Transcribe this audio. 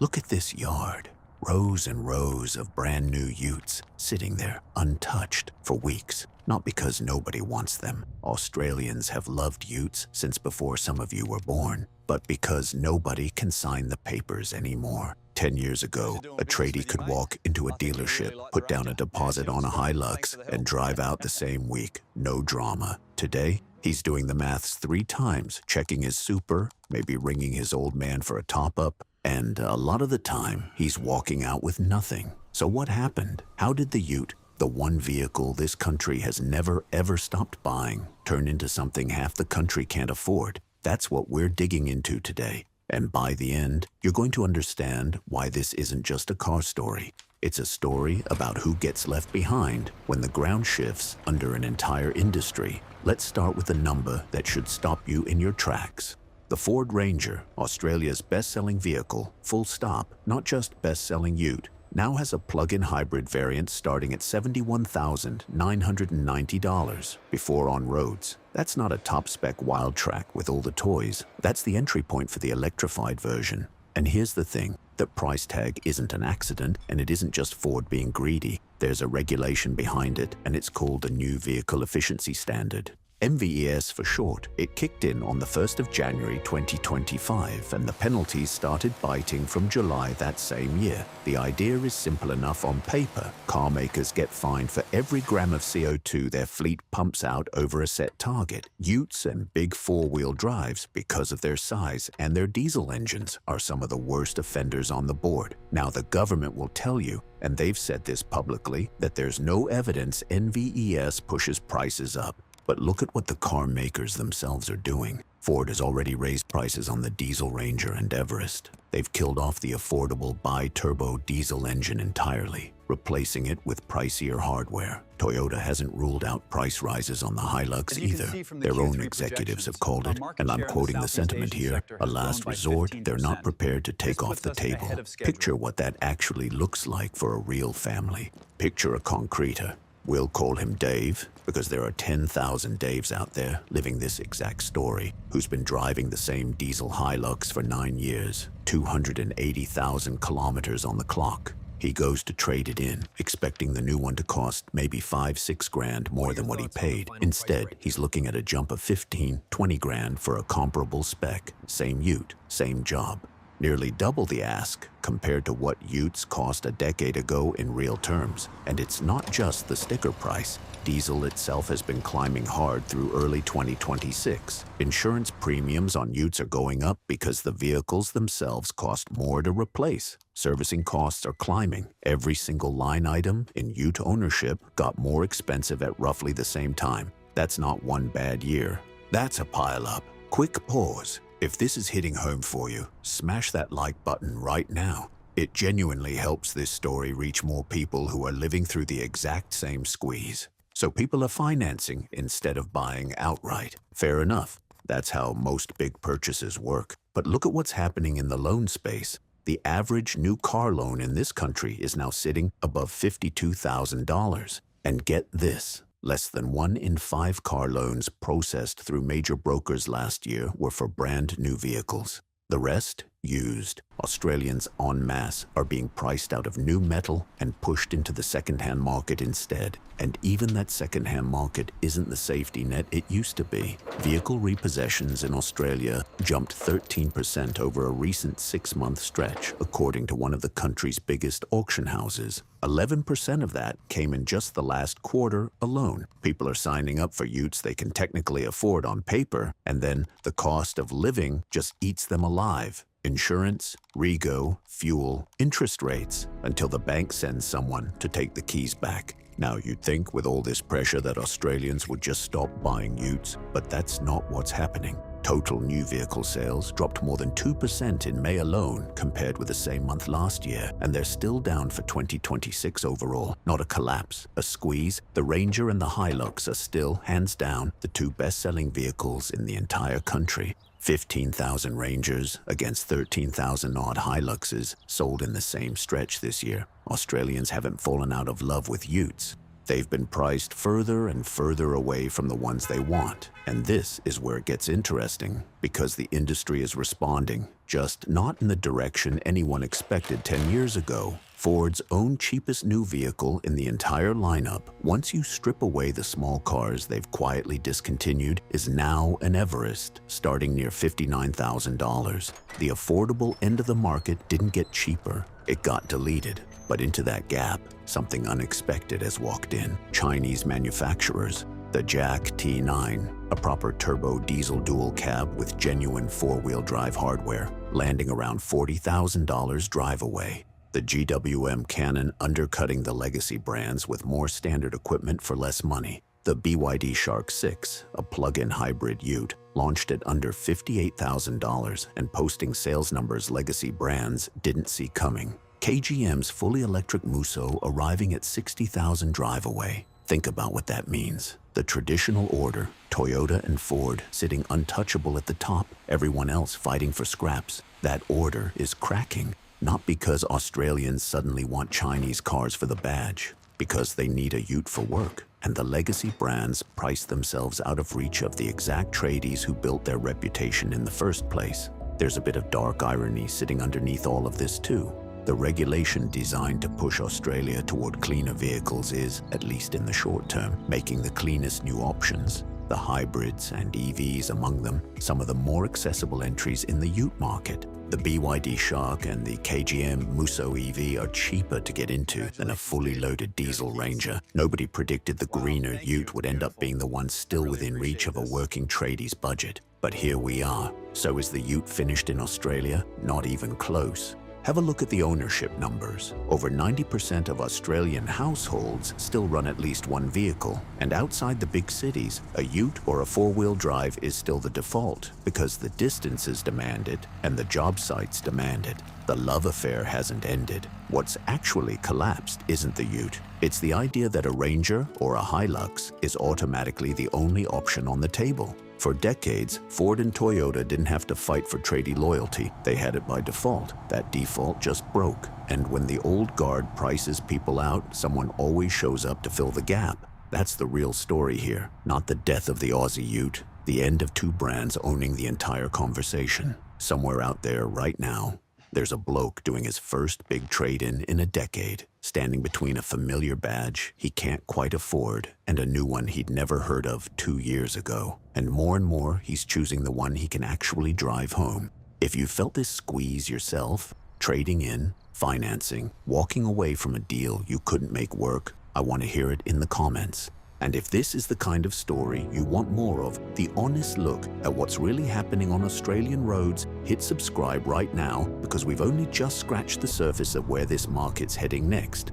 Look at this yard. Rows and rows of brand new Utes sitting there untouched for weeks. Not because nobody wants them. Australians have loved Utes since before some of you were born, but because nobody can sign the papers anymore. 10 years ago, a tradie could walk into a dealership, put down a deposit on a HiLux, and drive out the same week. No drama. Today, he's doing the maths 3 times, checking his super, maybe ringing his old man for a top-up, and a lot of the time, he's walking out with nothing. So what happened? How did the Ute, the one vehicle this country has never ever stopped buying, turn into something half the country can't afford? That's what we're digging into today. And by the end, you're going to understand why this isn't just a car story. It's a story about who gets left behind when the ground shifts under an entire industry. Let's start with a number that should stop you in your tracks. The Ford Ranger, Australia's best-selling vehicle, full stop, not just best-selling Ute, now has a plug-in hybrid variant starting at $71,990 before on roads. That's not a top-spec wild track with all the toys. That's the entry point for the electrified version. And here's the thing, the price tag isn't an accident, and it isn't just Ford being greedy. There's a regulation behind it, and it's called the New Vehicle Efficiency Standard. NVES for short. It kicked in on the 1st of January 2025, and the penalties started biting from July that same year. The idea is simple enough on paper. Car makers get fined for every gram of CO2 their fleet pumps out over a set target. Utes and big four-wheel drives, because of their size and their diesel engines, are some of the worst offenders on the board. Now the government will tell you, and they've said this publicly, that there's no evidence NVES pushes prices up. But look at what the car makers themselves are doing. Ford has already raised prices on the Diesel Ranger and Everest. They've killed off the affordable bi-turbo diesel engine entirely, replacing it with pricier hardware. Toyota hasn't ruled out price rises on the HiLux either. Their own executives have called it, and I'm quoting the sentiment here, a last resort they're not prepared to take off the table. Picture what that actually looks like for a real family. Picture a concreter. We'll call him Dave, because there are 10,000 Daves out there living this exact story, who's been driving the same diesel HiLux for 9 years, 280,000 kilometers on the clock. He goes to trade it in, expecting the new one to cost maybe 5-6 grand more than what he paid. Instead, he's looking at a jump of 15-20 grand for a comparable spec, same Ute, same job. Nearly double the ask compared to what Utes cost a decade ago in real terms. And it's not just the sticker price. Diesel itself has been climbing hard through early 2026. Insurance premiums on Utes are going up because the vehicles themselves cost more to replace. Servicing costs are climbing. Every single line item in Ute ownership got more expensive at roughly the same time. That's not one bad year. That's a pile-up. Quick pause. If this is hitting home for you, smash that like button right now. It genuinely helps this story reach more people who are living through the exact same squeeze. So people are financing instead of buying outright. Fair enough. That's how most big purchases work. But look at what's happening in the loan space. The average new car loan in this country is now sitting above $52,000. And get this. Less than 1 in 5 car loans processed through major brokers last year were for brand new vehicles. The rest, used. Australians en masse are being priced out of new metal and pushed into the second-hand market instead. And even that second-hand market isn't the safety net it used to be. Vehicle repossessions in Australia jumped 13% over a recent 6-month stretch, according to one of the country's biggest auction houses. 11% of that came in just the last quarter alone. People are signing up for Utes they can technically afford on paper, and then the cost of living just eats them alive. Insurance, rego, fuel, interest rates, until the bank sends someone to take the keys back. Now you'd think with all this pressure that Australians would just stop buying Utes, but that's not what's happening. Total new vehicle sales dropped more than 2% in May alone compared with the same month last year, and they're still down for 2026 overall. Not a collapse, a squeeze. The Ranger and the HiLux are still, hands down, the 2 best-selling vehicles in the entire country. 15,000 Rangers against 13,000-odd HiLuxes sold in the same stretch this year. Australians haven't fallen out of love with Utes. They've been priced further and further away from the ones they want. And this is where it gets interesting, because the industry is responding, just not in the direction anyone expected 10 years ago. Ford's own cheapest new vehicle in the entire lineup, once you strip away the small cars they've quietly discontinued, is now an Everest, starting near $59,000. The affordable end of the market didn't get cheaper, it got deleted. But into that gap, something unexpected has walked in. Chinese manufacturers. The Jack T9, a proper turbo diesel dual cab with genuine four-wheel drive hardware, landing around $40,000 drive away. The GWM Cannon undercutting the legacy brands with more standard equipment for less money. The BYD Shark 6, a plug-in hybrid ute, launched at under $58,000 and posting sales numbers legacy brands didn't see coming. KGM's fully electric Musso arriving at $60,000 drive away. Think about what that means. The traditional order, Toyota and Ford sitting untouchable at the top, everyone else fighting for scraps. That order is cracking, not because Australians suddenly want Chinese cars for the badge, because they need a ute for work. And the legacy brands price themselves out of reach of the exact tradies who built their reputation in the first place. There's a bit of dark irony sitting underneath all of this too. The regulation designed to push Australia toward cleaner vehicles is, at least in the short term, making the cleanest new options. The hybrids and EVs among them, some of the more accessible entries in the ute market. The BYD Shark and the KGM Musso EV are cheaper to get into than a fully loaded diesel Ranger. Nobody predicted the greener ute would end up being the one still within reach of a working tradies budget. But here we are. So is the ute finished in Australia? Not even close. Have a look at the ownership numbers. Over 90% of Australian households still run at least one vehicle, and outside the big cities, a ute or a four-wheel drive is still the default because the distances demand it and the job sites demand it. The love affair hasn't ended. What's actually collapsed isn't the ute. It's the idea that a Ranger or a HiLux is automatically the only option on the table. For decades, Ford and Toyota didn't have to fight for tradie loyalty. They had it by default. That default just broke. And when the old guard prices people out, someone always shows up to fill the gap. That's the real story here, not the death of the Aussie ute, the end of two brands owning the entire conversation. Somewhere out there right now, there's a bloke doing his first big trade-in in a decade, standing between a familiar badge he can't quite afford and a new one he'd never heard of 2 years ago. And more, he's choosing the one he can actually drive home. If you felt this squeeze yourself, trading in, financing, walking away from a deal you couldn't make work, I want to hear it in the comments. And if this is the kind of story you want more of, the honest look at what's really happening on Australian roads, hit subscribe right now because we've only just scratched the surface of where this market's heading next.